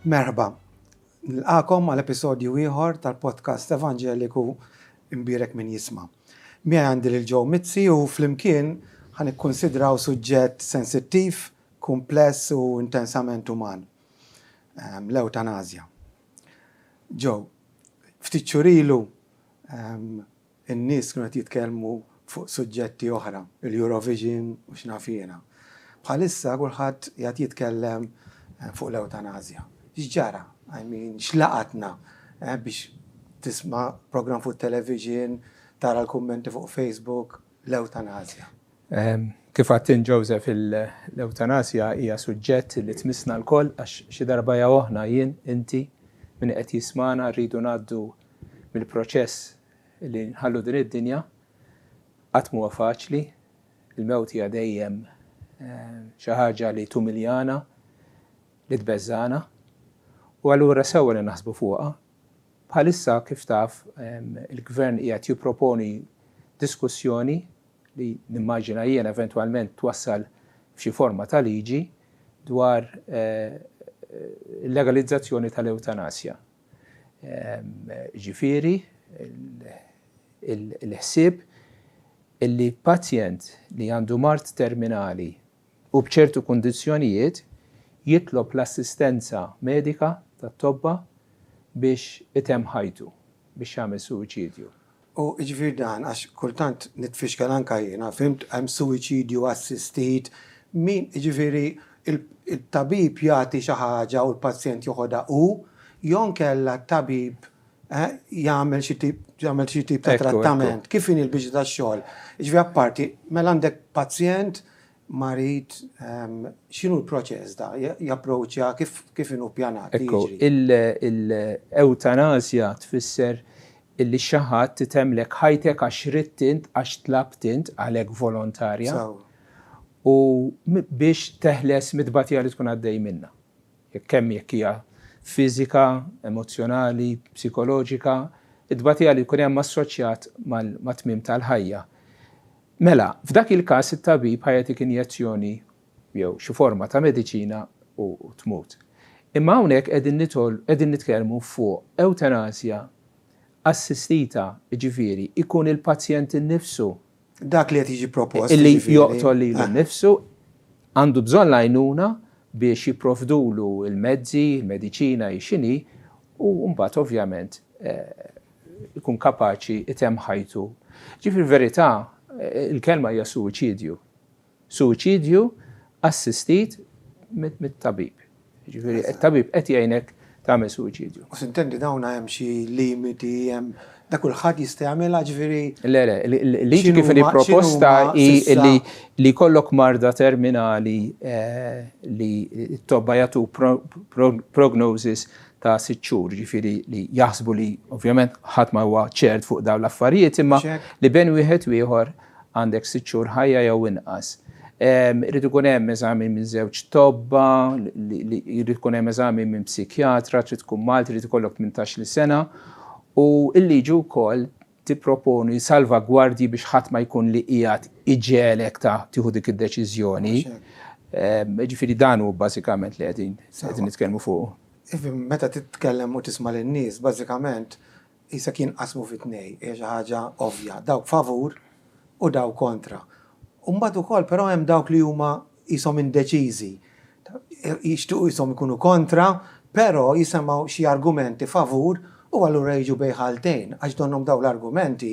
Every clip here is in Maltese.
Merħba, nilqakom għal episodju ieħor tal-podcast Evangeliku Imbierek min jisma'. Miegħi għandi lil Joe Mizzi u flimkien ħan ikkonsidraw suġġett sensittiv, kumpless u intensament uman. L-eutanazja. Joe, ftit xhur ilu in-nies kienu qed jitkellmu fuq suġġetti oħra, il-Eurovision u x'naf jiena. Bħalissa kulħadd qiegħed jitkellem fuq l-eutanazja. X'ġara? X'laqatna biex tisma' program fuq television, tara l-kummenti fuq Facebook, l-eutanazja. Kif għattin Joseph, l-eutanazja hija suġġett li tmissna l-koll għax xi darba oħna jien, inti, min qed jismana rridu ngħaddu mill-proċess li nħallu din id-dinja qatt mhuwa faċli, il-mewt hija dejjem xi ħaġa li tumiljana, li tbeżżana, u allura sewwa li naħsbu fuqha. Bħalissa kif taf il-Gvern qiegħed jipproponi diskussjoni li nimmaġina jien eventwalment twassal f'xi forma ta' liġi dwar il-legalizzazzjoni tal-eutanasja. Ġifieri il-ħsieb illi pazjent li għandu mart terminali u b'ċertu kundizzjonijiet jitlob l-assistenza medika tat-tobba biex item ħajtu, biex jagħmel suwiċidju. U ġifier dan għax kultant nitfixkel anke jiena, fimt hemm suwiċidju assistit, min ġifieri il-tabib jagħti xi ħaġa u l-pazjent joħodha jew nkella t-tabib jagħmel xi tip ta' trattament. Kif inhi l-biġi tax-xogħol? Ġifieri apparti mela għandek pazjent marit, x'inhu l-proċess da? Japproċċja kif inhu ppjanat? Il-eutanasja tfisser illi xi ħadd titemlek ħajtek għax ridt int, għax tlabt int għalhekk volontarja u biex teħles mid-batija li tkun għaddej minnha. Kemm jekk hija fiżika, emozjonali, psikoloġika, id-batija li jkun hemm assoċjat mat-tmiem tal-ħajja. Mela, f'dak il-każ it-tabib ħajatik injezzjoni jew xi forma ta' mediċina u tmut. Imma hawnhekk qegħdin nitkellmu fuq eutanasja assistita, ġifieri ikun il-pazjent innifsu. Dak li qed jiġi propost. Illi joqtol lilu nnifsu għandu bżonn l-għajnuna biex jipprovdulu il-mezzi, il-mediċina x'inhi u mbagħad ovvjament ikun kapaċi item ħajtu. Ġifieri verità il-kelma hija suwiċidju. Suwiċidju assistit mit-tabib. Ġifieri it-tabib qed jgħinek tagħmel suwiċidju. U sintendi dawn hemm xi limiti, hemm dak kulħadd jista' jagħmilha ġifieri. Le, liġi kif inhi proposta hi li jkollok marda terminali li t-tobba jagħtu prognosis ta' 6 xhur, ġifieri li jaħsbu li ovvjament ħadd ma huwa ċert fuq dawn l-affarijiet imma li bejn wieħed u ieħor għandek 6 xhur ħajja jew inqas. Irid ikun hemm eżami minn żewġ tobba, irid ikun hemm eżami minn psikjatra, trid tkun Malti, trid ikollok 18 sena u l-liġi wkoll tipproponi salvagwardji biex ħadd ma jkun li qiegħed iġelek ta' tieħu dik id-deċiżjoni. Ġifieri dan hu bażikament li qegħdin nitkellmu fuq. Meta titkellem u tisma' lin-nies, bażikament issa kien qasmu fit-tnejn, hija xi ħaġa ovvja, dawk favur u dawk kontra. U mbagħad ukoll però hemm dawk li huma qishom indeċiżi. Jixtiequ qishom ikunu kontra, però jisemgħu xi argumenti favur u allura jiġu bejn ħaltejn għax donhom dawn l-argumenti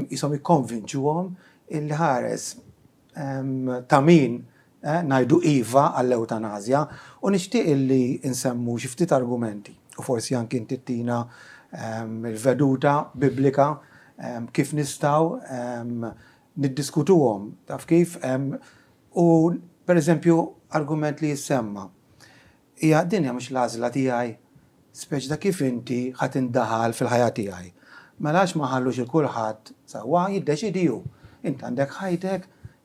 qishom ikkonvinċuhom il-ħares ta' min ngħidu iva għall-eutanasja u nixtieq illi insemmu xi ftit argumenti u forsi anke inti ttina il-veduta biblika kif nistgħu niddiskutuhom taf kif u pereżempju argument li jissemma. Hija din hija mhux l-għażla tiegħi speċi da kif inti ħadd indaħal fil-ħajja tiegħi. Mela għax ma ħallux il kulħadd sewwa jiddeċidi hu. Inti għandek ħajtek,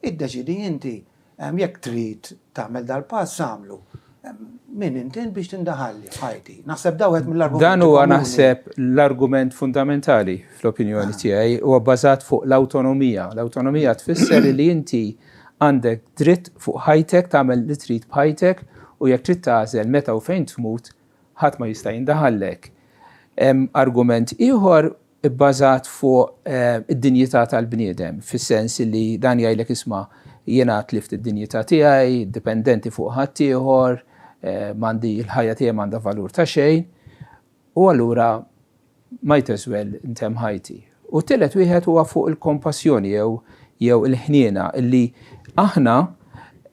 iddeċidi inti. Jekk trid tagħmel dal-pass għamlu. Min inti biex tindaħalli f'ħajti. Naħseb dawet mill-argument. Dan huwa naħseb l-argument fundamentali fl-opinjoni tiegħi huwa bbażat fuq l-awtonomija. L-awtonomija tfisser li inti għandek dritt fuq ħajtek tagħmel li trid b'ħajtek u jekk trid tagħżel meta u fejn tmut, ħadd ma jista' jindaħallek. Argument ieħor bbażat fuq id-dinjità tal-bniedem, fis-sens li dan jgħidlek isma' jiena tlift id-dinjità tiegħi, dipendenti fuq ħadd ieħor, m'għandi l-ħajja tiegħi m'għandha valur ta' xejn, u allura might as well intemm ħajti. U tielet wieħed huwa fuq il-kompassjoni jew il-ħniena illi aħna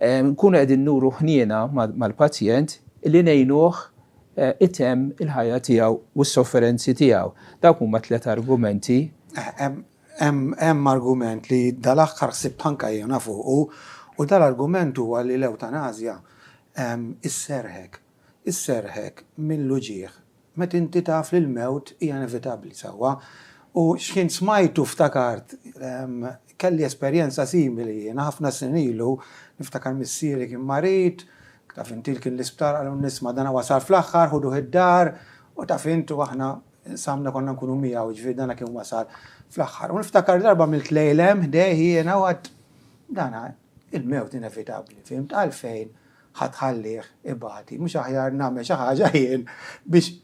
nkunu qegħdin nuru ħniena mal-pazjent illi ngħinuh itemm il-ħajja tiegħu u s-sofferenzi tiegħu. Dawk huma tliet argumenti. Hemm argument li dal-aħħar ħsibt anke jiena fuqu u dal-argument huwa li l-ewtanasja isserħek mill-luġieħ. Meta inti taf li l-mewt hija inevitabbli sewwa. U x'kien smajtu ftakart kelli esperjenza simili jiena ħafna snin ilu niftakar missieri kien marit, taf inti kien l-isptar għal nisma' dana wasal fl-aħħar ħuduh id-dar u taf intu aħna samna konna nkunu miegħu ġifieri dana kien wasal fl-aħħar. U niftakar darba mill-tlejlem ħdejh jiena waqt dana il-mewt inevitabbli, fimt għalfejn ħadħallih ibati, mhux aħjar nagħmel xi ħaġa jien biex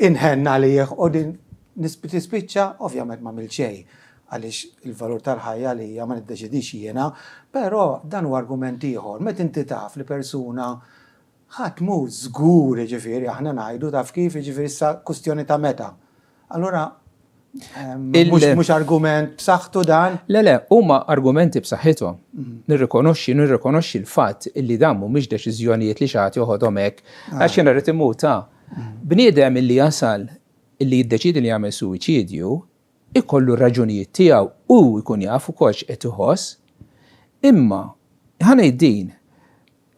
inħenna għalih u din nispiċċa ovvjament ma' milċej għaliex il-valur tal-ħajja li hija ma niddeċidix jiena, però dan huwa argument ieħor. Meta inti taf li persuna ħadd mhu żgur jiġifieri aħna ngħidu taf kif jiġifieri issa kwistjoni ta' meta. Allura mhux argument b'saħħtu dan? Le, huma argumenti b'saħħithom. Nirrikonoxxi l-fatt illi dan mhumiex deċiżjonijiet li xi ħadd joħodhom hekk għax jiena rrid imuta. Bniedem illi jasal illi jiddeċidi li jagħmel suwiċidju ikollu raġunijiet tiegħu u jkun jaf ukoll x'qed iħoss. Imma ħanejd din,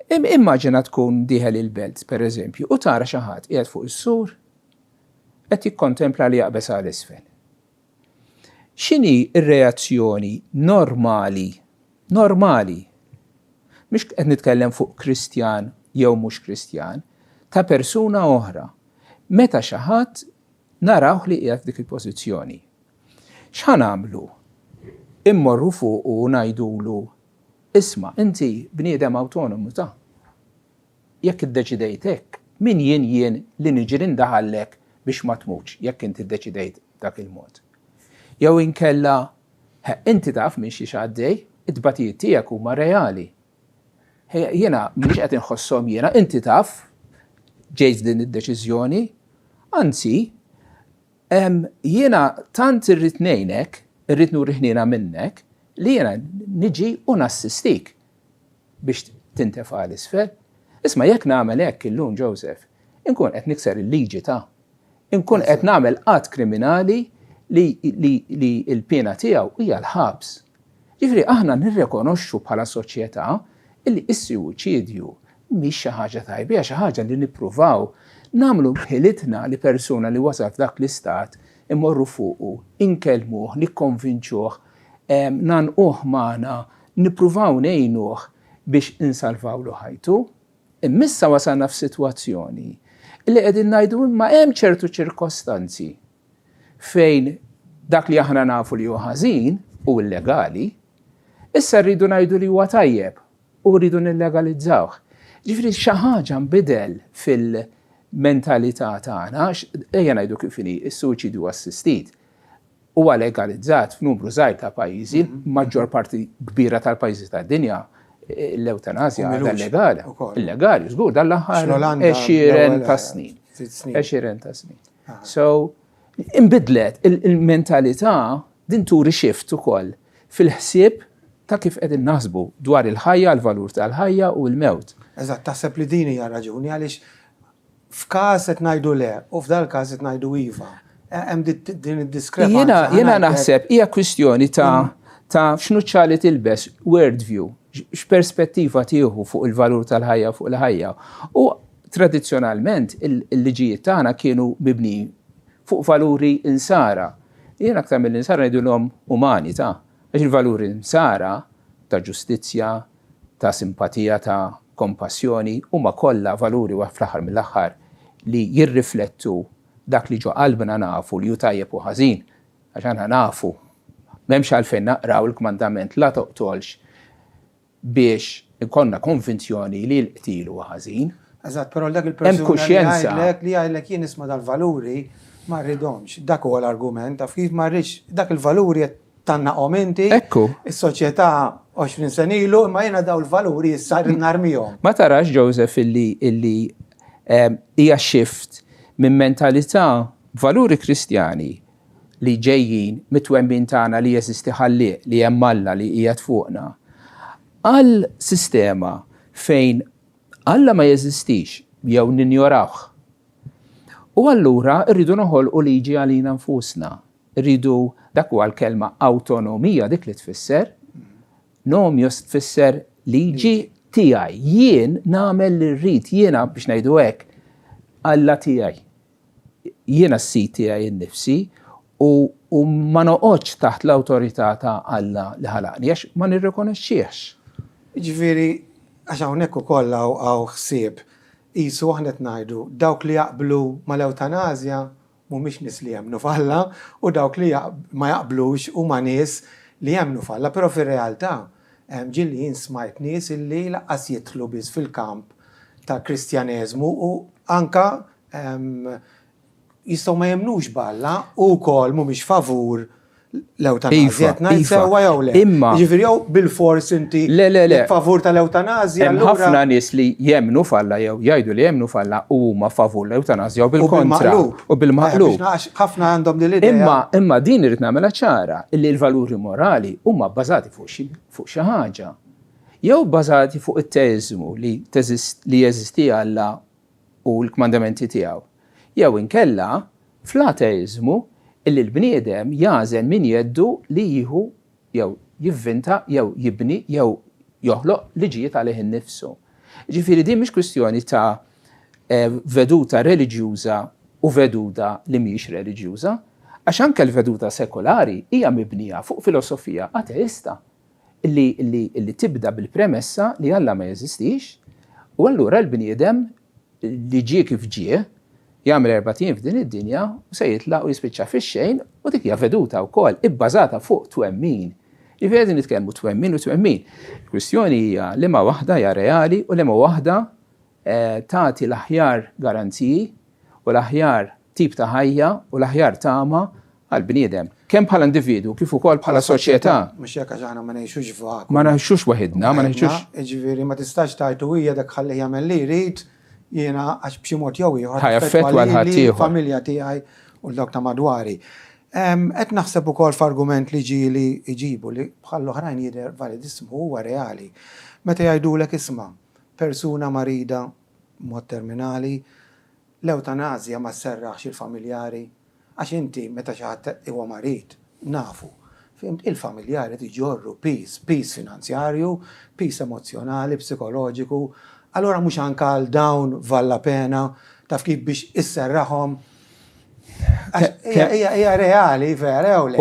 immaġina tkun dieħel il-belt pereżempju u tara xi ħadd qiegħed fuq is-sur qed jikkontempla li jaqbes għal isfel. X'inhi r-reazzjoni normali, mhux qed nitkellem fuq Kristjan jew mhux Kristjan, ta' persuna oħra, meta xi ħadd narawh li qiegħed f'dik il-pożizzjoni. X'ħan għamlu? Immorru fuq u ngħidulu isma' inti bniedem awtonomu ta' jekk iddeċidejt hekk, min jien li niġi nindaħallek biex ma tmutx jekk inti ddeċidejt dak il-mod. Jew inkella inti taf minn xi għaddej, it-tbatijiet tiegħek huma reali. Jiena mhix qed inħosshom jiena, inti taf ġejt din id-deċiżjoni, anzi jiena tant irrid ngħinek, irrid nuri ħniena minnek, li jiena niġi u nassistik biex tintefa' l-isfel. Isma' jekk nagħmel hekk illum Joseph, inkun qed nikser il-liġi ta'. Inkun qed nagħmel qatt kriminali li l-pena tiegħu hija l-ħabs. Ġifieri aħna nirrikonoxxu bħala soċjetà illi s-suwiċidju mhix xi ħaġa tajba, hija xi ħaġa li nippruvaw nagħmlu bħilitna li persuna li wasal f'dak l-istat immorru fuqu, inkellmuh, nikkonvinċuh, nanquh magħna, nippruvaw ngħinuh biex insalvawlu ħajtu. Immissa wasalna f'sitwazzjoni li qegħdin ngħidu imma hemm ċertu ċirkostanzi fejn dak li aħna nafu li huwa ħażin u illegali, issa rridu ngħidu li huwa tajjeb u rridu nillegalizzawh. Ġifieri xi ħaġa nbidel fil-mentalità tagħna, ejja ngħidu kif inhi s-suwiċidju assistit huwa legalizzat f'numru żgħir ta' pajjiżi, maġġor parti kbira tal-pajjiżi tad-dinja l-eutanasja legali. Illegali, żgur dal-aħħar 20 ta' snin. 20 ta' snin. So, inbidlet il-mentalità din turi shift ukoll fil-ħsieb ta' kif qegħdin naħsbu dwar il-ħajja, l-valur tal-ħajja u l-mewt. Eżatt, taħseb li din hija raġuni għaliex f'każ qed ngħidu le u f'dal-każ qed ngħidu iva. Hemm din id-diskrepanza. Jiena naħseb hija kwistjoni ta' x'nu ċali tilbes word view, x'perspettiva tieħu fuq il-valur tal-ħajja fuq il-ħajja. U tradizzjonalment il-liġijiet tagħna kienu mibni fuq valuri insara. Jiena aktar mill-insara ngħidulhom umani ta' għax il-valuri insara ta' ġustizzja, ta' simpatija, ta' kompassjoni huma kollha valuri fl-aħħar mill-aħħar li jirriflettu dak li ġo qalbna nafu li hu tajjeb u ħażin għax aħna nafu m'hemmx għalfejn naqraw il-kmandament la toqtolx biex ikonna konvinzjoni li l-qtil huwa ħażin. Eżatt, però dak il-persuna kuxjenza. li għajlek jien isma' dal-valuri ma rridhomx. Dak huwa l-argument, taf kif ma rridx dak il-valuri qed tannaqhom inti. Ekku. Is-soċjetà 20 sen ilu imma jiena daw il-valuri issa rrid narmihom. Ma tarax Joseph illi hija shift minn mentalità valuri kristjani li ġejjin mit-twemmin tagħna li jeżisti ħallieq li hemm Alla li qiegħed fuqna għal sistema fejn Alla ma jeżistix jew ninjorawh. U allura rridu noħolqu liġi għalina nfusna. Rridu dak huwa l-kelma awtonomija dik li tfisser. Nomjos tfisser liġi tiegħi. Jien nagħmel li rrid, jiena biex ngħidu hekk Alla tiegħi. Jiena s-sit tiegħi innifsi u ma noqgħodx taħt l-awtorità ta' Alla li ħalaqni għax ma nirrikonoxxihx. Ġifieri għax hawnhekk ukoll hawn ħsieb qisu aħna qed ngħidu dawk li jaqblu mal-ewtanazja mhumiex nies li jemmnu f'Alla u dawk li ma jaqblux huma nies li jemmnu f'Alla, però fir-realtà ġilli jien smajt nies illi laqqas jidħlu biss fil-kamp ta' Kristjaneżmu u anka jistgħu ma jemmnux b'Alla u wkoll mhumiex favur l-eutanazja. Sewwa jew le. Ġifieri jew bil-fors inti favur tal-eutanazja. Hemm ħafna nies li jemmnu f'Alla jew jgħidu li jemmnu f'Alla huma favur l-eutanazja u bil-kontra u bil-maqlub. Ħafna għandhom din l-idea. Imma din irid nagħmilha ċara illi l-valuri morali huma bbażati fuq xi ħaġa. Jew bbażati fuq it-teżmu li jeżisti Alla u l-kmandamenti tiegħu. Jew inkella fl-ateżmu illi l-bniedem jażen min jeddu li jieħu jew jivvinta jew jibni jew joħloq liġijiet għalih innifsu. Ġifieri din mhix kwistjoni ta' veduta reliġjuża u veduta li mhix reliġjuża, għax anke l-veduta sekolari hija mibnija fuq filosofija ateista illi tibda bil-premessa li Alla ma jeżistix u allura l-bniedem li ġie kif ġie jagħmel 40 f'din id-dinja u se jitlaq u jispiċċa fix-xejn u dik hija veduta wkoll ibbażata fuq twemmin. Jiġifieri nitkellmu twemmin u twemmin. Il-kwistjoni hija liema waħda hija reali u liema waħda tagħti l-aħjar garanziji u l-aħjar tip ta' ħajja u l-aħjar tama għall-bniedem. Kemm bħala individwu kif ukoll bħala soċjetà. Mhux jekk għax aħna ma ngħixux f'vaku. Ma ngħixux waħedna, ma ngħixux. Jiġifieri ma tistax tajtu hija dak ħalli jagħmel li jrid jiena għax b'xi mod jew ieħor ħajaffettwa l-ħaddieħor. Familja tiegħi u l-dawk ta' madwari. Qed naħseb ukoll f'argument li ġieli jġibu li bħal oħrajn jidher validissmu huwa reali. Meta jgħidulek isma' persuna marida mod terminali l-eutanazja ma sserraħx il-familjari għax inti meta xi ħadd huwa marid nafu. Fimt il-familjari tiġorru peace finanzjarju, peace emozjonali, psikoloġiku. Allora mhux anke għal dawn valla pena taf kif biex isserraħhom. Hija reali vera jew le.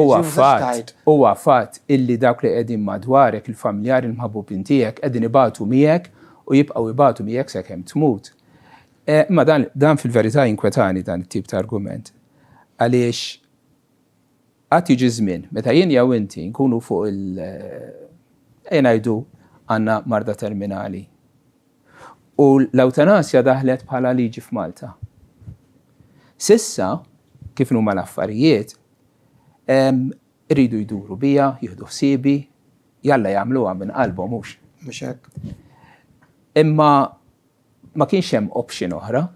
Huwa fatt illi dawk li qegħdin madwarek il-familjari l-mħabbubin tiegħek qegħdin ibatu miegħek u jibqgħu ibatu miegħek sakemm tmut. Imma dan fil-verità jinkwetani dan it-tip ta' argument. Għaliex qatt jiġi żmien meta jien jew inti nkunu fuq ngħidu għandna marda terminali. U l-eutanasja daħlet bħala liġi f'Malta. Sissa, kif huma l-affarijiet, iridu jduru bija, jieħdu ħsiebi, jalla jagħmluha minn qalbhom mhux. Mhux hekk. Imma ma kienx hemm option oħra.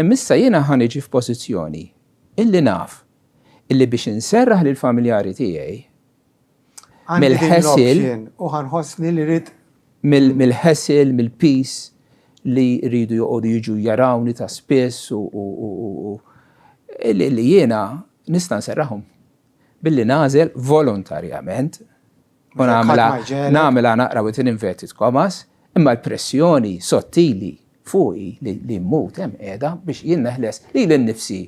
Imissa jiena ħaniġi f'pożizzjoni illi naf illi biex inserraħ lil familjari tiegħi mill-ħesil u ħanħossni li rid mill-ħesil, mill-peace li rridu joqogħdu jiġu jarawni ta' spess u li jiena nista' nserraħhom billi nażel volontarjament u nagħmilha naqra within inverted commas, imma l-pressjoni sottili fuqi li mmut hemm qiegħda biex jien neħles lili nnifsi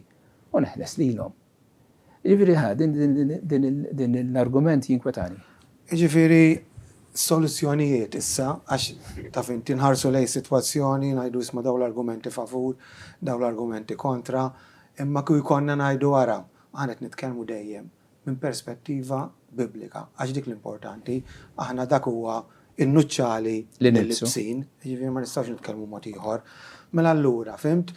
u neħles lilhom. Jiġifieri din l-argument jinkwetani. Jiġifieri soluzzjonijiet issa, għax taf inti nħarsu lej sitwazzjoni, ngħidu isma' dawn l-argumenti favur, dawn l-argumenti kontra, imma kieku jkollna ngħidu wara, aħna qed nitkellmu dejjem minn perspettiva biblika, għax dik l-importanti, aħna dak huwa in-nuċċali Li nilbsu. l-libsin, ġifieri ma nistgħux nitkellmu mod ieħor. Mela allura, fimt,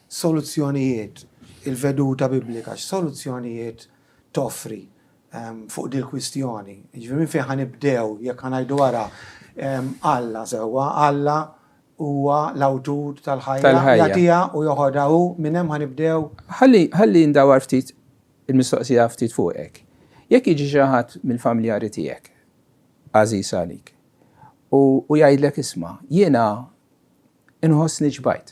soluzzjonijiet, il-veduta biblika, x'soluzzjonijiet toffri fuq dil-kwistjoni. Ġifieri minn fejn ħanibdew jekk ħanajdu wara Alla sewwa, Alla huwa l-awtur tal-ħajja jagħtiha u joħodha hu minn hemm ħanibdew. Ħalli ndawar ftit il-mistoqsija ftit fuqek. Jekk jiġi xi ħadd mill-familjari tiegħek, għażiż għalik, u jgħidlek isma' jiena inħossni ġbajt.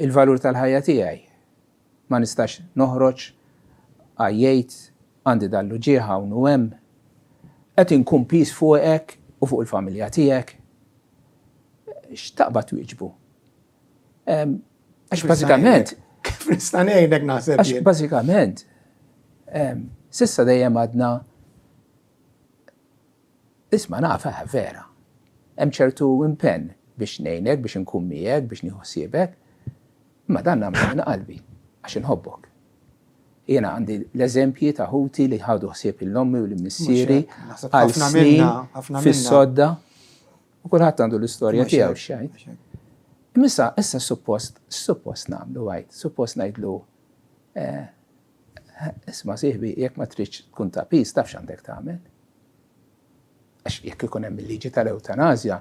Il-valur tal-ħajja tiegħi ma nistax noħroġ għajjejt għandi dallu ġieħa u hemm qed inkun pis fuqek u fuq il-familja tiegħek. X'taqbad twieġbu? Għax bażikament Kif nista' ngħidlek naħseb Għax bażikament sissa dejjem għadna isma' nafa vera. Hemm ċertu impenn biex ngħinek, biex inkun miegħek, biex nieħu ħsiebek, imma dan nagħmlu minn qalbi għax inħobbok. Jiena għandi l-eżempji ta' ħuti li ħadu ħsieb il-ommi u l-missieri għal snin fis-sodda u kulħadd għandu l-istorja tiegħu x'jgħid. Issa suppost nagħmlu għajt, suppost ngħidlu isma' sieħbi jekk ma tridx tkun ta' pis taf x'għandek tagħmel. Għax jekk ikun hemm il-liġi tal-ewtanasja,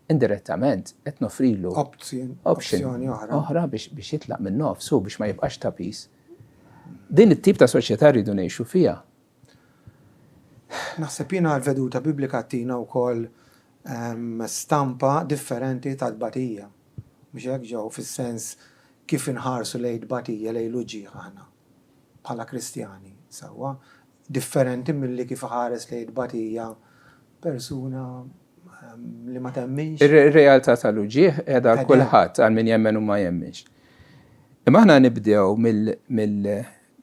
indirettament qed nofrilu opzzjoni oħra biex jitlaq minn nofsu biex ma jibqax ta' pis. Din it-tip ta' soċjetà rridu ngħixu fiha. Naħseb jiena l-veduta biblika tina wkoll stampa differenti tal-tbatija. Mhux hekk ġew fis-sens kif inħarsu lejn tbatija lejn l-uġigħ aħna bħala Kristjani sewwa differenti milli kif ħares lejn tbatija persuna li ma temminx. Ir-realtà tal-uġigħ qiegħda għal kulħadd għal min jemmen u ma jemminx. Imma aħna nibdew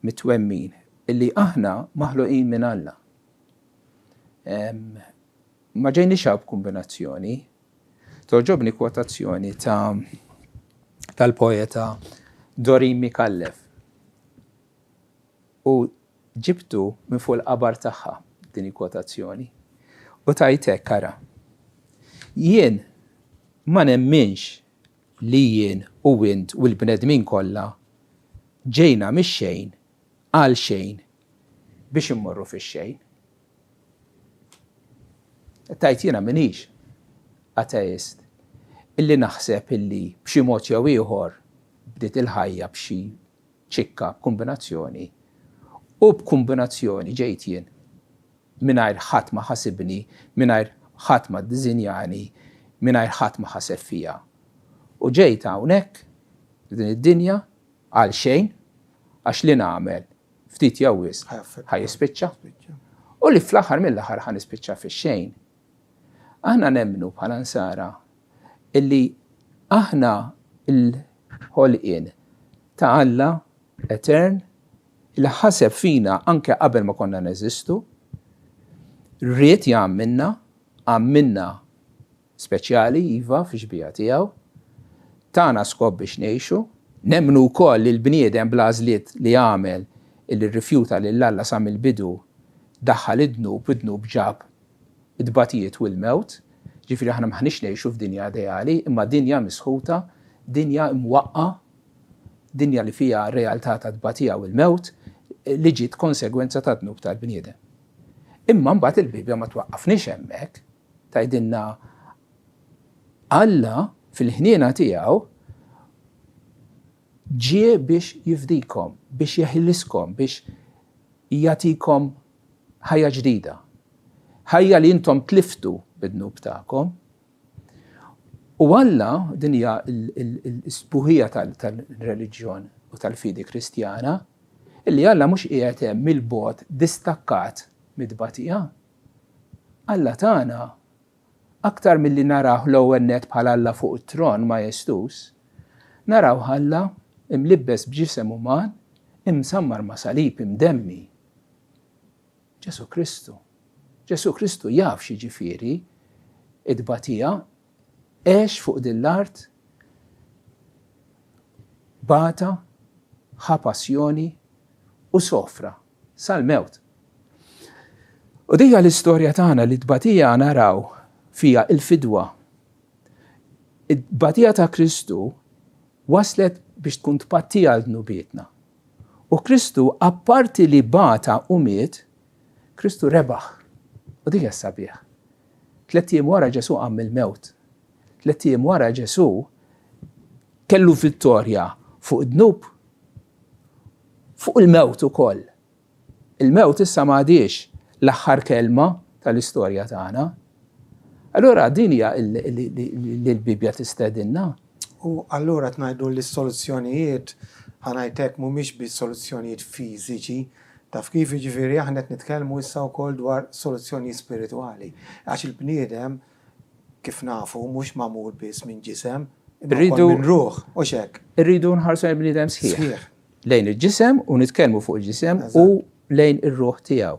mit-twemmin illi aħna maħluqin minn Alla. Ma ġejniex b'kombinazzjoni. Toġobni kwotazzjoni tal-poeta Dorin Mikallef. U ġibtu minn fuq il-qabar tagħha din il-kwotazzjoni. U tajtek kara. Jien ma nemminx li jien u int u l-bnedmin kollha ġejna mix-xejn għal xejn biex immorru fix-xejn. Tajt jiena minix ateist illi naħseb illi b'xi mod jew ieħor bdiet il-ħajja b'xi ċikka kombinazzjoni u b'kombinazzjoni ġejt jien mingħajr ħadd ma ħasibni, mingħajr ħadd ma ddiżinjani, mingħajr ħadd ma ħaseb fiha. U ġejt hawnhekk din id-dinja għal xejn għax li nagħmel ftit jew wisq ħajispiċċa. U li fl-aħħar mill-aħħar ħanispiċċa fix-xejn. Aħna nemmnu bħala nsara illi aħna l-ħolqien ta' Alla etern li ħaseb fina anke qabel ma konna neżistu, rrid għamminna speċjali iva fi xbija tiegħu, tagħna skop biex ngħixu, nemmnu wkoll li l-bniedem bl-għażliet li għamel illi rrifjuta lil Alla sa mill-bidu daħħal id-dnub ġab id-batijiet u l-mewt, ġifieri aħna maħniex ngħixu f'dinja ideali, imma dinja misħuta, dinja mwaqqa, dinja li fiha realtà ta' tbatija u l-mewt li ġiet konsegwenza ta' dnub tal-bniedem. Imma mbagħad il-Bibja ma twaqqafniex hemmhekk, tgħidilna Alla fil-ħniena tiegħu ġie biex jifdikom, biex jeħilliskom, biex jagħtikom ħajja ġdida. Ħajja li intom tliftu bid-dnub tagħkom. U Alla din hija l-sbuħija tal-reliġjon u tal-fidi Kristjana, illi Alla mhux qiegħed hemm mill-bogħod distakkat mid-tbatija. Alla tagħna aktar milli naraw l-ewwel nett bħala Alla fuq it-tron ma jestus, naraw Alla imlibbes b'ġisem uman, imsammar ma' salib imdemmi. Ġesu Kristu. Ġesu Kristu jaf xi ġifieri id-tbatija għex fuq din l-art bata, ħa passjoni u sofra sal-mewt. U dija l-istorja tagħna li tbatija naraw fija il-fidwa. It-tbatija ta' Kristu waslet biex tkun tpattija l-dnubietna. U Kristu apparti li bata u miet, Kristu rebaħ. U dija sabiħ. 3 jiem wara Ġesu qam il-mewt. 3 jiem wara Ġesu kellu vittorja fuq id-dnub, fuq il-mewt ukoll. Il-mewt issa m'għadix l-aħħar kelma tal-istorja tagħna. Allura din hija li l-Bibja tistedinna. U allura tngħidu li s-soluzzjonijiet ħanajtek mhumiex biss soluzzjonijiet fiżiċi, taf kif jiġifieri aħna qed nitkellmu issa wkoll dwar soluzzjoni spiritwali. Għax il-bniedem kif nafu mhux magħmul biss minn ġisem, imma minn ruħ, u x'hekk. Irridu nħarsu l-bniedem sħiħ. Lejn il-ġisem u nitkellmu fuq il-ġisem u lejn ir-ruħ tiegħu.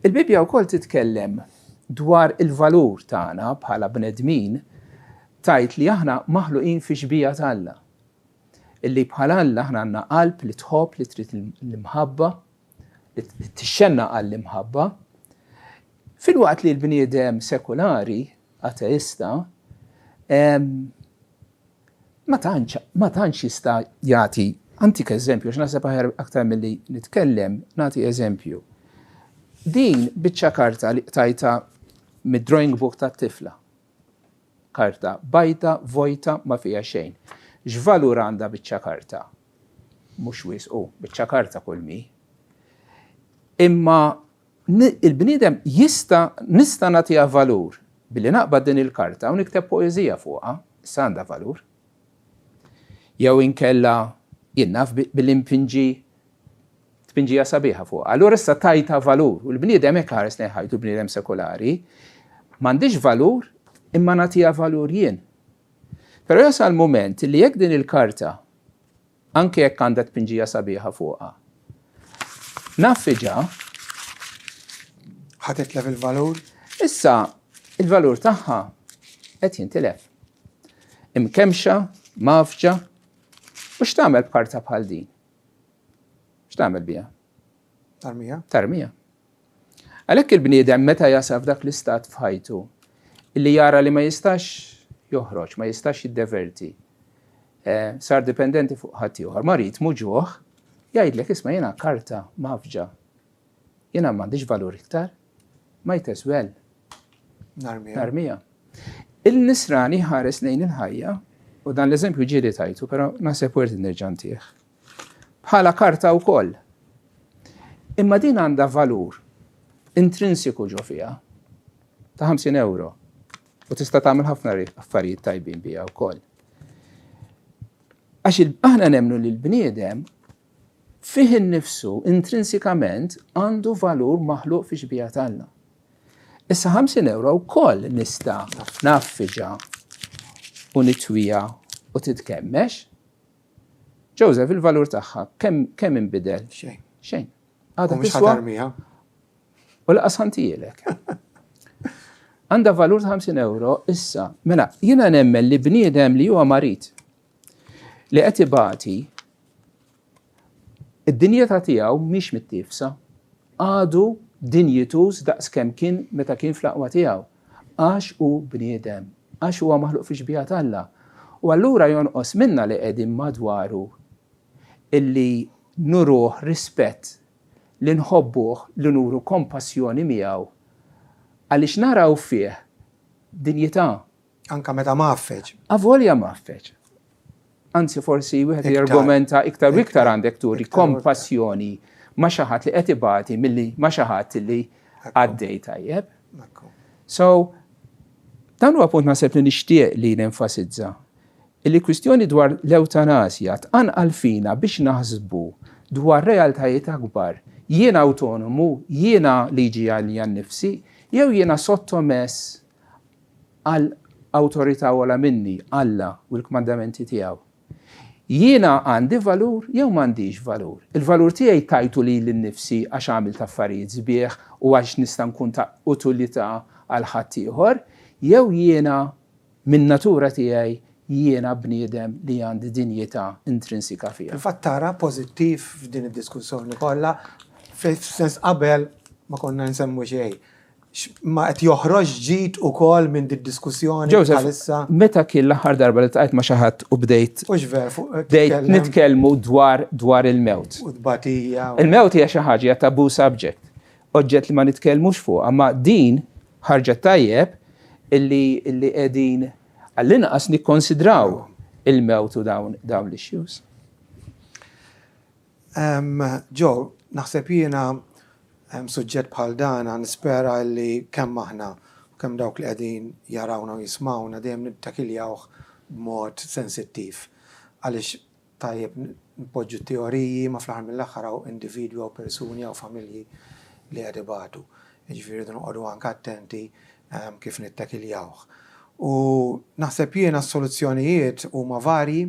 Il-Bibja wkoll titkellem dwar il-valur tagħna bħala bnedmin tajt li aħna maħluqin fi xbija tal-Alla. Illi bħala Alla aħna għandna qalb li tħobb li trid l-imħabba, li tixxenna għall-imħabba. Fil-waqt li l-bniedem sekulari, ateista, ma tantx jista' jagħti antik eżempju, x'naħseb aħjar aktar milli nitkellem, nagħti eżempju. Din biċċa karta li tajta mid-drawing book tat-tifla. Karta bajta, vojta, ma fiha xejn. X'valur għandha biċċa karta? Mhux wisqu, biċċa karta kull mi. Imma il-bniedem nista' nagħtiha valur billi naqbad din il-karta u nikteb poeżija fuqha, issa għandha valur. Jew inkella jinnaf bil-impinġija sabiħa fuq. Allura issa tajta valur. U l-bniedem hekk ħares neħajtu bniedem sekolari, m'għandix valur imma nagħtiha valur jien. Però jasal moment li jekk din il-karta anke jekk għandha tpinġija sabiħa fuqha. Naffiġa ħatetlef il-valur? Issa il-valur tagħha qed jintilef. Imkemxa, mafġa, u x'tagħmel b'karta bħal din? X'tagħmel biha? Tarmija. Tarmija. Għalhekk il-bniedem meta jasaf dak l-istat f'ħajtu illi jara li ma jistax joħroġ, ma jistax jiddeverti. Sar dipendenti fuq ħadd ieħor, marid muġuħ, jgħidlek isma' jiena karta mafġa. Jiena m'għandix valur iktar, ma jteswel. Narmija. Il-nisrani ħares lejn il-ħajja, u dan l-eżempju ġieli tajtu, però naħseb wert nerġa' ntih. Bħala karta wkoll. Imma din għandha valur intrinsiku ġo fiha ta' 50 euro u tista' tagħmel ħafna affarijiet tajbin biha wkoll. Għax aħna nemmnu li l-bniedem fih innifsu intrinsikament għandu valur maħluq fi xbija tagħna. Issa 50 euro wkoll nista' naffiġa u nitwija u titkemmex. Joseph, il-valur tagħha kemm inbidel? Xejn. Għadha tiswa. U laqas ħantijilek. Għandha valur ta' 50 euro issa. Mela, jiena nemmen li bniedem li huwa marit li qed ibati id-dinjeta tiegħu mhix mittifsa. Għadu dinjitus daqskemm kien meta kien fl-aqwa tiegħu. Għax hu bniedem. Għax huwa maħluq fi xbija Alla. U allura jonqos minna li qegħdin madwaru illi nuruh rispett, li nħobbuh, li nuru kompassjoni miegħu. Għaliex naraw fih dinjità. Anka meta maffeġ. Avolja maffeġ. Anzi forsi wieħed jargumenta iktar u iktar għandek turi kompassjoni ma' xi ħadd li qed ibati milli ma' xi ħadd li għaddej tajjeb. So, dan huwa punt naħseb li nixtieq li nenfasizza. Illi kwistjoni dwar l-eutanasja tqanqal fina biex naħsbu dwar realtajiet akbar. Jiena autonomu, jiena liġi għalli għan-nifsi, jew jiena sottomess għal awtorità wara minni, Alla u l-kmandamenti tiegħu. Jiena għandi valur jew m'għandix valur. Il-valur tiegħi tajtu li l-nifsi għax għamil affarijiet sbieħ u għax nista' nkun ta' utilità għal ħadd ieħor, jew jiena min natura tiegħi jiena bniedem li għandi dinjità intrinsika fiha. Il-fatt tara pożittiv f'din id-diskussjoni kollha Fis-sens qabel ma konna nsemmu xejn. Ma qed joħroġ ġid ukoll minn diskussjoni bħalissa. Meta kien l-aħħar darba li tqajt ma' xi ħadd u bdejt nitkellmu dwar il-mewt. U tbatija. Il-mewt hija xi ħaġa tabu subject. Oġġett li ma nitkellmux fuq, amma din ħarġet tajjeb illi qegħdin għall-inqas nikkonsidraw il-mewt u dawn l-issues. Joe, naħseb jiena suġġett bħal dan nispera li kemm aħna kemm dawk li qegħdin jarawna u jismawna dejjem nittakiljawh b'mod sensittiv. Għaliex tajjeb npoġġu teoriji ma fl-aħħar mill-aħħar hawn individwi u persuni u familji li qed ibatu. Jiġifieri noqogħdu anke attenti kif nittakiljawh. U naħseb jiena s-soluzzjonijiet huma varji.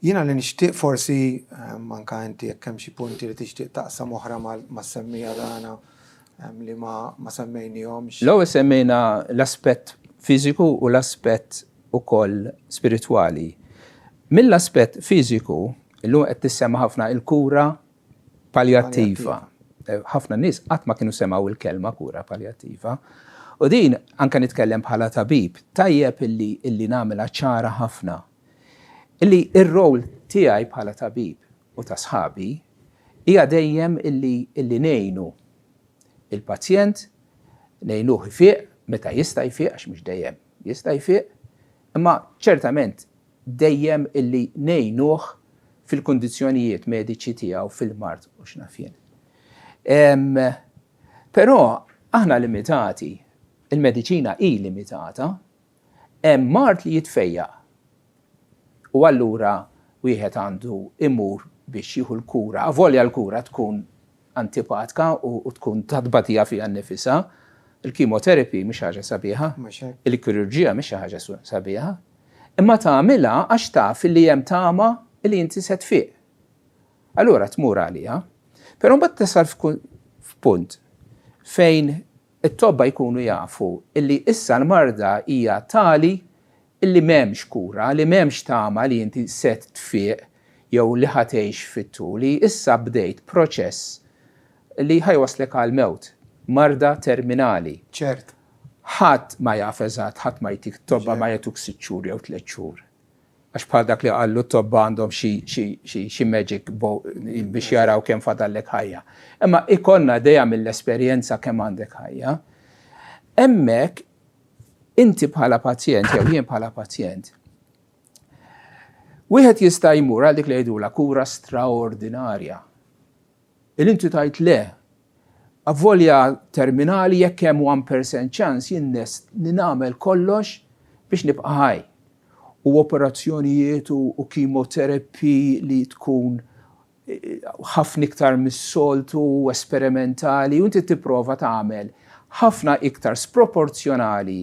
Jiena li nixtieq forsi anke inti jekk hemm xi punti li tixtieq taqsam oħra ma' semmija tagħna li ma semmejnihomx. L-ewwel semmejna l-aspett fiżiku u l-aspett ukoll spiritwali. Mill-aspett fiżiku illum qed tissemma ħafna il-kura paljattiva. Ħafna nies qatt ma kienu semgħu il-kelma kura paljattiva. U din anke nitkellem bħala tabib tajjeb illi nagħmilha ċara ħafna. Illi ir-rol tiegħi bħala tabib u ta' sħabi hija dejjem illi ngħinu il-pazjent ngħinuh ifiq meta jista' jfiq għax mhux dejjem jista' jfiq, imma ċertament dejjem illi ngħinuh fil-kundizzjonijiet mediċi tiegħu fil-mard u x'naf jien. Però aħna limitati, il-mediċina hi limitata, hemm mard li jitfejjaq. U allura wieħed għandu imur biex jieħu l-kura, avolja l-kura tkun antipatika u tkun tadbatija fiha nnifisha. Il-kimoterapi mhix ħaġa sabiħa, il-kirurġija mhix ħaġa sabiħa, imma tagħmilha għax taf li hemm tama li inti se tfiq. Allura tmur għaliha, però mbagħad tasal f'punt fejn it-tobba jkunu jafu illi issa l-marda hija tali illi m'hemmx kura, li m'hemmx tama li inti se tfiq jew li ħatgħix fit-tuli, issa bdejt proċess li ħajwaslek għal-mewt, marda terminali. ċert. Ħadd ma jaf eżatt, ħadd ma jtik tobba ma jagħtuk 6 xhur jew 3 xhur. Għax bħal dak li qallu tobba għandhom xi magic biex jaraw kemm fadallek ħajja. Imma ikonna dejja mill-esperjenza kemm għandek ħajja. Hemmhekk inti bħala pazjent jew jien bħala pazjent. Wieħed jista' jmur għal dik li jgħidula kura straordinarja. Il-inti tajt le, avvolja terminali jekk hemm 1% ċans jinnest nagħmel kollox biex nibqa' ħaj. U operazzjonijiet u kimoterapi li tkun ħafna iktar mis-soltu u esperimentali u inti tipprova tagħmel ħafna iktar sproporzjonali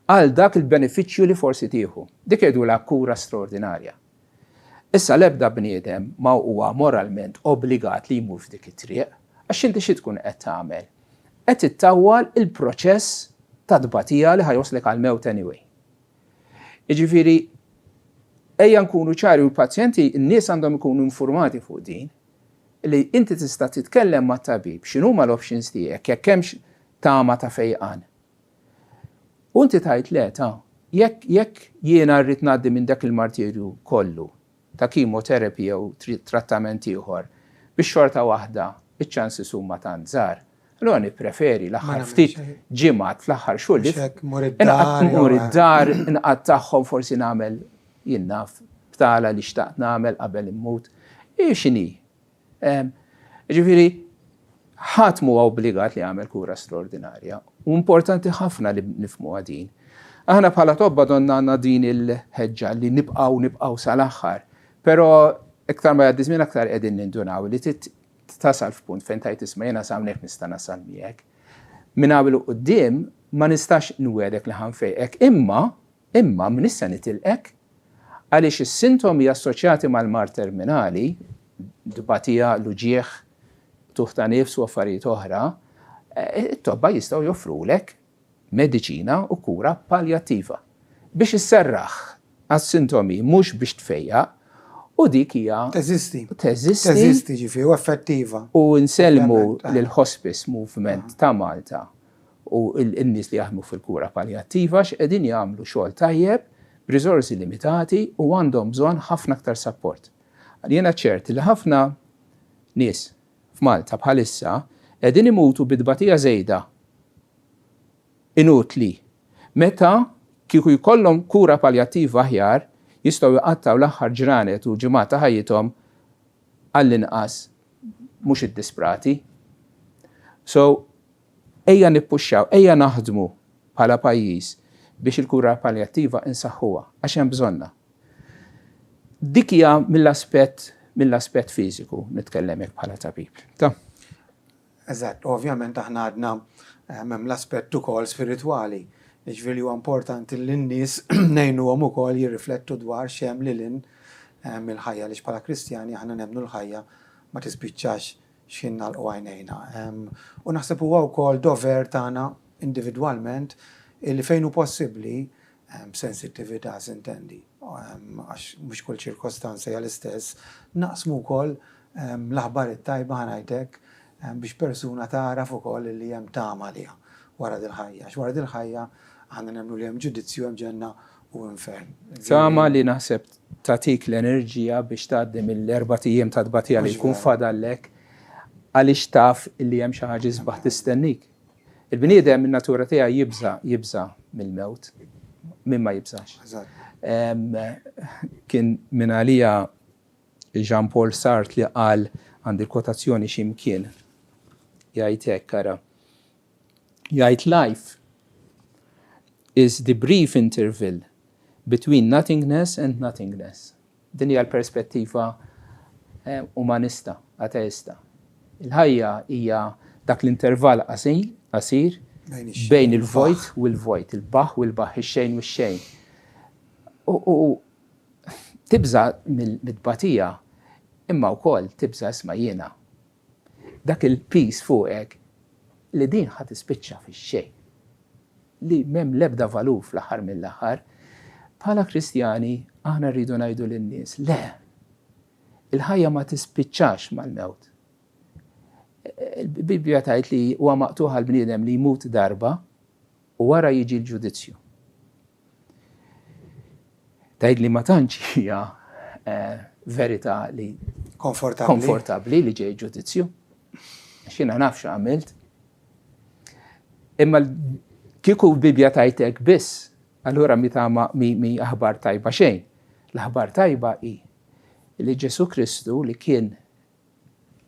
għal dak il-benefiċċju li forsi tieħu. Dik jgħidula kura straordinarja. Issa l-ebda bniedem ma huwa moralment obbligat li jmur f'dik it-triq għax inti xi tkun qed tagħmel. Qed ittawwal il-proċess ta' tbatija li ħajwaslek għall-mewt anyway. Jiġifieri ejja nkunu ċari u l-pazjenti n-nies għandhom ikunu informati fuq din li inti tista' titkellem mat-tabib x'inhuma l-options tiegħek jekk hemmx tama ta' fejqan. U inti tajt le jekk jiena rrid ngħaddi minn dak il-martirju kollu ta' kimoterapi jew trattament ieħor biex xorta waħda iċ-ċansi huma tant żgħar. Allura nippreferi l-aħħar ftit ġimgħat fl-aħħar xhur mur id-dar inqatt tagħhom forsi nagħmel jien naf btala li xtaqt nagħmel qabel immut. X'inhi? Ġifieri ħadd mhu obbligat li jagħmel kura straordinarja. U importanti ħafna li nifhmu din. Aħna bħala tobba donna għandna din il-ħeġġa li nibqgħu sal-aħħar. Però iktar ma jgħaddi żmien aktar qegħdin nindunaw li tasal f'punt fejn tajt isma' jiena hawnhekk nista' nasal miegħek. Minn hawn quddiem ma nistax nwedek li ħanfejqek imma m'nista' nitilqek għaliex is-sintomi assoċjati mal-mard terminali, dbatija, luġieħ, tuħ ta' nifs u affarijiet oħra, it-tobba jistgħu joffrulek mediċina u kura paljattiva biex isserraħ għas-sintomi mhux biex tfejjaq U dik hija teżisti ġifieri u effettiva. U nsellmu lill-Hospice Movement ta' Malta u n-nies li jaħdmu fil-kura paljattiva x'qegħdin jagħmlu xogħol tajjeb b'riżorsi limitati u għandhom bżonn ħafna aktar support. Jiena ċert li ħafna nies f'Malta bħalissa qegħdin imutu bidbatija żejda inutli. Meta kieku jkollhom kura paljattiva aħjar jistgħu jqattaw l-aħħar ġranet u ġimgħat ta' ħajjithom għall-inqas mhux id-disprati. So ejja nippuxxaw, ejja naħdmu bħala pajjiż biex il-kura paljattiva insaħħuha għax hemm bżonna. Dik hija mill-aspett fiżiku nitkellem hekk bħala tabib. Eżatt, ovvjament aħna għadna hemm l-aspett ukoll spiritwali. Ġifieri huwa importanti li n-nies ngħinuhom ukoll jirriflettu dwar x'hemm lilin mill-ħajja li bħala Kristjani aħna nemmnu l-ħajja ma tispiċċax x'in nagħlqu għajnejna. U naħseb huwa wkoll dover tagħna individwalment illi fejn hu possibbli sensittività s'intendi. Għax mhux kull ċirkostanza hija l-istess, naqsmu wkoll l-aħbar it-tajba ħanajtek biex persuna taraf ukoll li hemm tama liha wara dil-ħajja. Wara dil-ħajja aħna nemmnu li hemm ġudizzju hemm ġenna u infern. Tama li naħseb tagħtik l-enerġija biex tgħaddi mill-4 ijiem ta' tbatija li jkun fadallek għaliex taf li hemm xi ħaġa isbaħ tistennik. Il-bniedem min-natura tiegħu jibża mill-mewt min ma jibżax. Kien minn għalija Jean Paul Sartre li qal għandi l-kotazzjoni x'imkien jgħid hekk ara. Jgħid life is the brief interval between nothingness and nothingness. Din hija l-perspettiva umanista, ateista. Il-ħajja hija dak l-intervall qasir bejn il-vojt u l-vojt, il-baħ u l-baħ, ix-xejn u x-xejn. U tibża mill-tbatija imma wkoll tibża isma' jiena. Dak il-peace fuqek li din ħadd tispiċċa fix-xejn. Li m'hemm l-ebda valur fl-aħħar mill-aħħar, bħala Kristjani aħna rridu ngħidu lin-nies, le, il-ħajja ma tispiċċax mal-mewt. Il-Bibja tgħid li huwa maqtuħ għall-bniedem li jmut darba u wara jiġi l-ġudizzju. Tgħid li ma tantx hija verità li komfortabbli li ġej ġudizzju. X'jiena naf x'għamilt. Imma kieku l-Bibja tgħidlek biss, allura mi aħbar tajba xejn. L-aħbar tajba hi li Ġesu Kristu li kien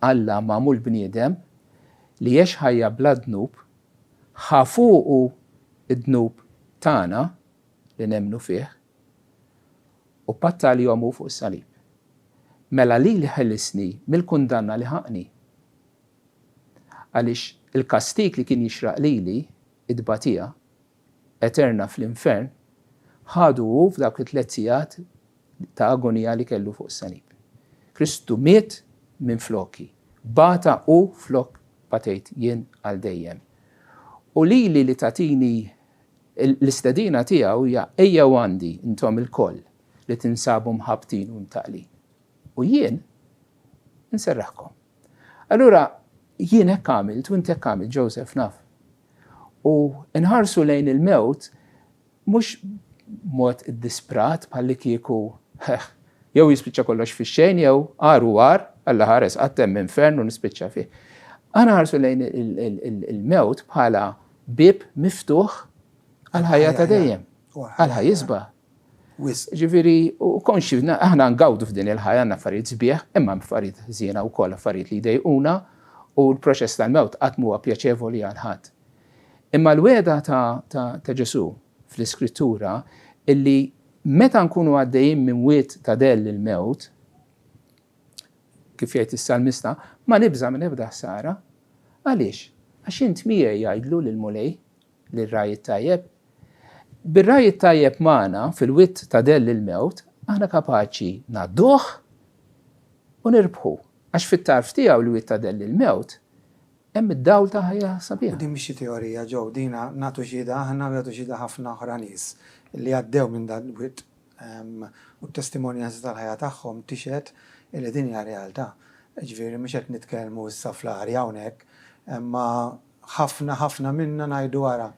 Alla magħmul bniedem li jgħix ħajja bla dnub ħafuqu id-dnub tagħna li nemmnu fih u patta li jomu fuq is-salib. Mela li ħellisni mill-kundanna li ħaqni. Għaliex il-kastik li kien jixraq lili id-batija eterna fl-infern ħadu f'dawk it-3 sigħat ta' agonija li kellu fuq is-salib. Kristu miet minn floki, bata u flok batejt jien għal dejjem. U li tatini l-istedina tiegħu hija ejja għandi intom il-koll li tinsabu mħabtin u mtaqli. U jien nserraħkom. Allura jien hekk għamilt u inti hekk għamilt Joseph naf. U nħarsu lejn il-mewt mhux mod id-disprat bħalli kieku jew jispiċċa kollox fix-xejn jew għar Alla ħares għattem infern u nispiċċa fih. Għana ħarsu lejn il-mewt bħala bib miftuħ għal-ħajja ta' dejjem, għal-ħajja jisbaħ. Ġifieri, u konxi, aħna ngawdu f'din il-ħajja għandna affarijiet sbieħ, imma affarijiet żiena wkoll affarijiet li jdejquna u l-proċess tal-mewt qatt huwa pjaċevoli għal ħadd. Imma l-weda ta' Ġesu fl-Iskrittura illi meta nkunu għaddejjin minn wiet ta' del il-mewt, kif jgħid is-salmista, ma nibża minn ebda ħsara. Għaliex? Għax int miegħi jgħidlu lil mulej lir-rajt tajjeb. Bir-rajt tajjeb magħna fil-witt ta' del il-mewt, aħna kapaċi ngħadduh u nirbħu. Għax fit-tarf tiegħu l-witt ta' del il-mewt hemm id-dawl ta' ħajja sabiħa. Din mhix teorija ġew dina nagħtu xhieda aħna u jagħtu xhieda ħafna oħra nies li għaddew minn dan il-witt u t-testimonjanza tal-ħajja tagħhom tixet illi din hija realtà. Ġifieri mhux qed nitkellmu issa fl-arja hawnhekk, imma ħafna minna ngħidu wara.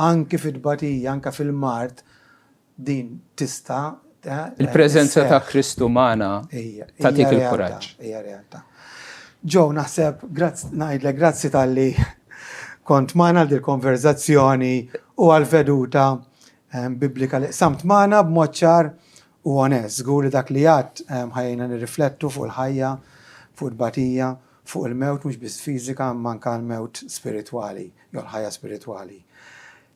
Anki fid-tbatija, anke fil-Mart, din tista' il-preżenza ta' Kristu magħna tagħtik il-kuraġġ. Hija realtà. Joe, naħseb ngħidlek grazzi tal-li kont magħna għal konverzazzjoni u għal-veduta biblika li samt magħna b'mod ċar u onest. Żgur li dak li għadd ħajjina nirriflettu fuq il-ħajja, fuq il-batija, fuq il-mewt mhux biss fiżika imma anke l-mewt spiritwali, jew l-ħajja spiritwali.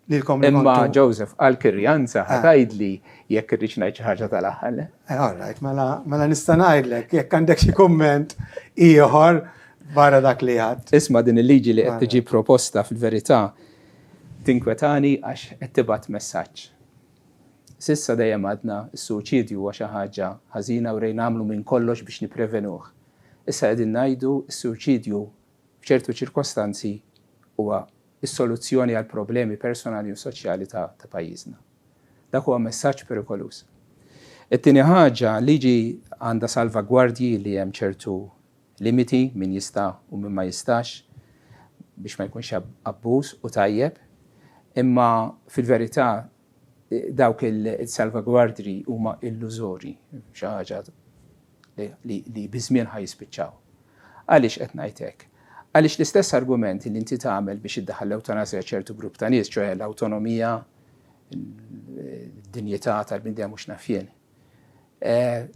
Imma Joseph, għal-kirjanza ħatajdli jekk irriċ ngħid xi ħaġa tal-aħħar. All right, mela nista' ngħidlek jekk għandek xi kumment ieħor barra dak li għadd. Isma' din il-liġi li qed tiġi proposta fil-verità tinkwetani għax qed tibgħat messaġġ. Sissa dejjem għadna s-suċidju huwa xi ħaġa ħażina u rejn nagħmlu minn kollox biex nipprevenuh. Issa qegħdin ngħidu s-suċidju f'ċertu ċirkostanzi huwa is-soluzzjoni għal problemi personali u soċjali ta' pajjiżna. Dak huwa messaġġ perikolus. It-tieni ħaġa liġi għandha salvagwardji li hemm ċertu limiti min jista' u min ma jistax biex ma jkunx abbuż u tajjeb, imma fil-verità dawk il-salvagwardji huma illużori xi ħaġa li biżmien ħajspiċċaw. Għaliex qed ngħid hekk? Għaliex l-istess argumenti li inti tagħmel biex iddaħħal l-eutanasja ċertu grupp ta' nies, ċoħe l-awtonomija, id-dinjità tal-bnedmin mhux naf jien.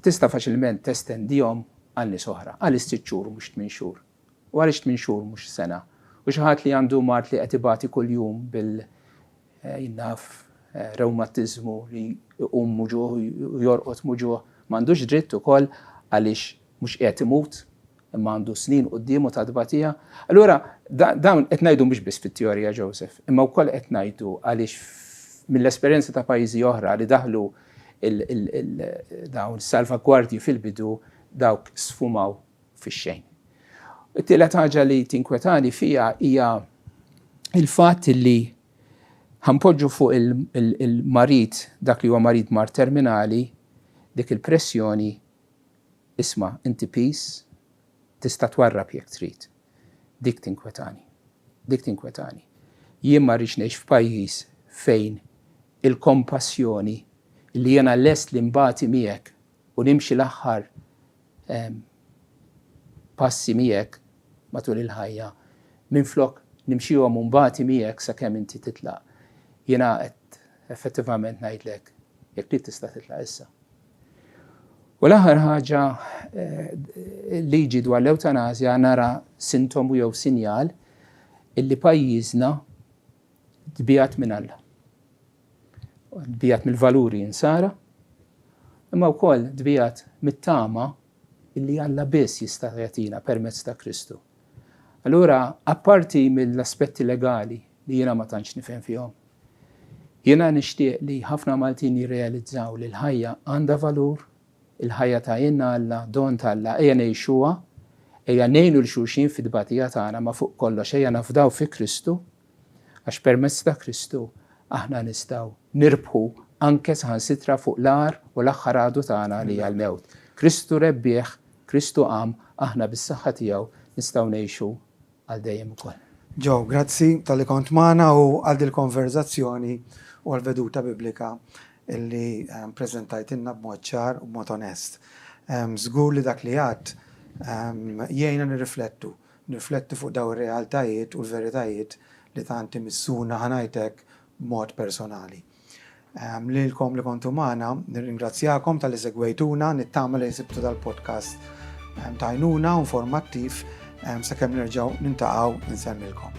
Tista' faċilment testendihom għal nies oħra, għaliex 6 xhur mhux 8 xhur. U għaliex 8 xhur mhux sena. U xi ħadd li għandu mart li qed ibati kuljum bil-rewmattiżmu li jqum muġuh u jorqod muġuh m'għandux dritt ukoll għaliex mhux qiegħed imut imma għandu snin qudiemu ta' tbatija. Allura dawn qed ngħidu mhux biss fit-teorija Joseph, imma wkoll qed ngħidu għaliex mill-esperjenza ta' pajjiżi oħra li daħlu dawn salvagwardji fil-bidu dawk sfumaw fix-xejn. It-tielet ħaġa li tinkwetani fiha hija il-fatt li ħanpoġġu fuq il-marid dak li huwa marid mart terminali dik il-pressjoni isma' inti peace tista' twarrab jekk trid. Dik tinkwetani. Jien ma rridx ngħix f'pajjiż fejn il-kompassjoni li jiena lest li nbati miegħek u nimxi l-aħħar passi miegħek matul il-ħajja minflok nimxihom u nbati miegħek sakemm inti titlaq. Jiena qed effettivament ngħidlek jekk trid tista' titlaq issa. U l-aħħar ħaġa liġi dwar l-eutanasja nara sintomu jew sinjal illi pajjiżna dbijat minn Alla. Dbijat mill-valuri insara, imma wkoll dbijat mit-tama illi Alla biss jista' jagħtina permezz ta' Kristu. Allura apparti mill-aspetti legali li jiena ma tantx nifhem fihom, jiena nixtieq li ħafna Maltin jirrealizzaw li l-ħajja għandha valur, il-ħajja ta' jenna Alla, don ta' Alla, ejja ngħixuha, ejja ngħinu l-xulxin fid-tbatija tagħna ma fuq kollox ejja nafdaw fi Kristu, għax permezz ta' Kristu aħna nistgħu nirbħu anke saħansitra fuq l-ar u l-aħħar għadu tagħna li hija l-mewt. Kristu rebbieħ, Kristu qam, aħna bis-saħħa tiegħu nistgħu ngħixu għal dejjem ukoll. Joe, grazzi tal-li kont magħna u għal din il-konverzazzjoni u għal-veduta biblika illi prezentajtinna b'mod ċar u b'mod onest. Żgur li dak li għadd jgħinna nirriflettu fuq daw ir-realtajiet u l-veritajiet li tant imissuna ħanajtek b'mod personali. Lilkom li kontu magħna, nirringrazzjakom tal-li segwejtuna, nittama li jsibtu dal-podcast tajnuna u informattiv sakemm nerġgħu nintaqgħu nsemmilkom.